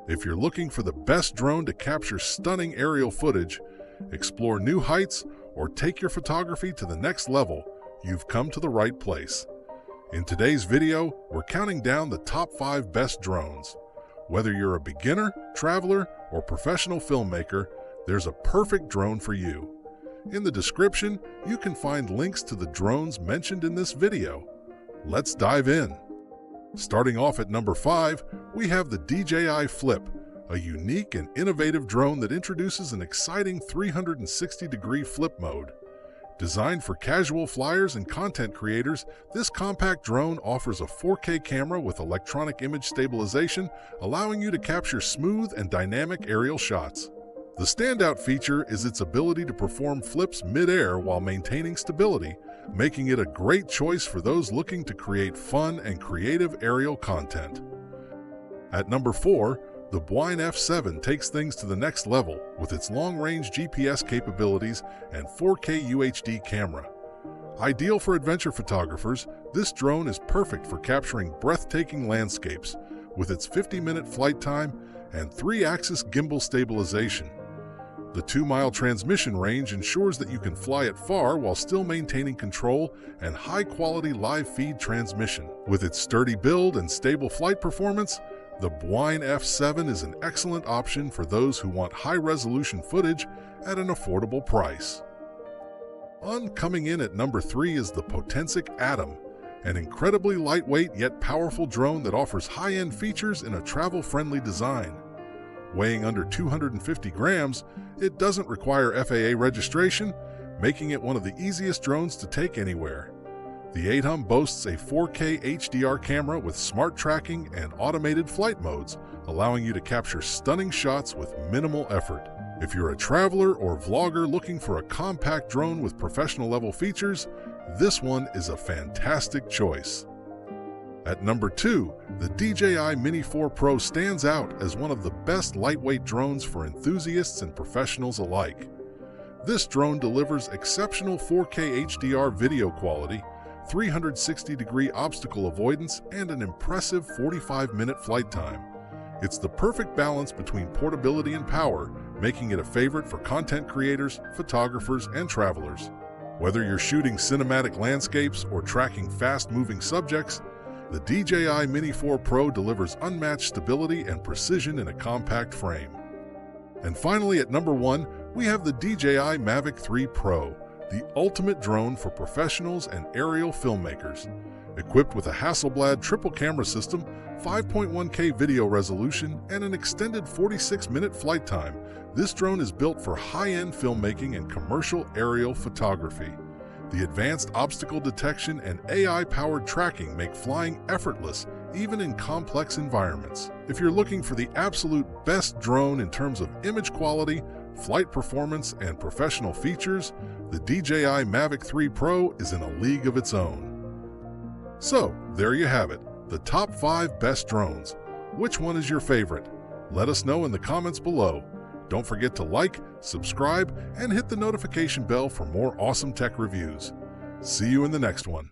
If you're looking for the best drone to capture stunning aerial footage, explore new heights, or take your photography to the next level, you've come to the right place. In today's video, we're counting down the top 5 best drones. Whether you're a beginner, traveler, or professional filmmaker, there's a perfect drone for you. In the description, you can find links to the drones mentioned in this video. Let's dive in. Starting off at number 5, we have the DJI Flip, a unique and innovative drone that introduces an exciting 360-degree flip mode. Designed for casual flyers and content creators, this compact drone offers a 4K camera with electronic image stabilization, allowing you to capture smooth and dynamic aerial shots. The standout feature is its ability to perform flips mid-air while maintaining stability, making it a great choice for those looking to create fun and creative aerial content. At number 4, the Bwine F7 takes things to the next level with its long-range GPS capabilities and 4K UHD camera. Ideal for adventure photographers, this drone is perfect for capturing breathtaking landscapes with its 50-minute flight time and 3-axis gimbal stabilization. The 2-mile transmission range ensures that you can fly it far while still maintaining control and high-quality live feed transmission. With its sturdy build and stable flight performance, the Bwine F7 is an excellent option for those who want high-resolution footage at an affordable price. Coming in at number 3 is the Potensic Atom, an incredibly lightweight yet powerful drone that offers high-end features in a travel-friendly design. Weighing under 250 grams, it doesn't require FAA registration, making it one of the easiest drones to take anywhere. The Atom boasts a 4K HDR camera with smart tracking and automated flight modes, allowing you to capture stunning shots with minimal effort. If you're a traveler or vlogger looking for a compact drone with professional-level features, this one is a fantastic choice. At number 2, the DJI Mini 4 Pro stands out as one of the best lightweight drones for enthusiasts and professionals alike. This drone delivers exceptional 4K HDR video quality, 360-degree obstacle avoidance, and an impressive 45-minute flight time. It's the perfect balance between portability and power, making it a favorite for content creators, photographers, and travelers. Whether you're shooting cinematic landscapes or tracking fast-moving subjects, the DJI Mini 4 Pro delivers unmatched stability and precision in a compact frame. And finally, at number 1, we have the DJI Mavic 3 Pro, the ultimate drone for professionals and aerial filmmakers. Equipped with a Hasselblad triple camera system, 5.1K video resolution, and an extended 46-minute flight time, this drone is built for high-end filmmaking and commercial aerial photography. The advanced obstacle detection and AI-powered tracking make flying effortless, even in complex environments. If you're looking for the absolute best drone in terms of image quality, flight performance, and professional features, the DJI Mavic 3 Pro is in a league of its own. So, there you have it, the top 5 best drones. Which one is your favorite? Let us know in the comments below. Don't forget to like, subscribe, and hit the notification bell for more awesome tech reviews. See you in the next one.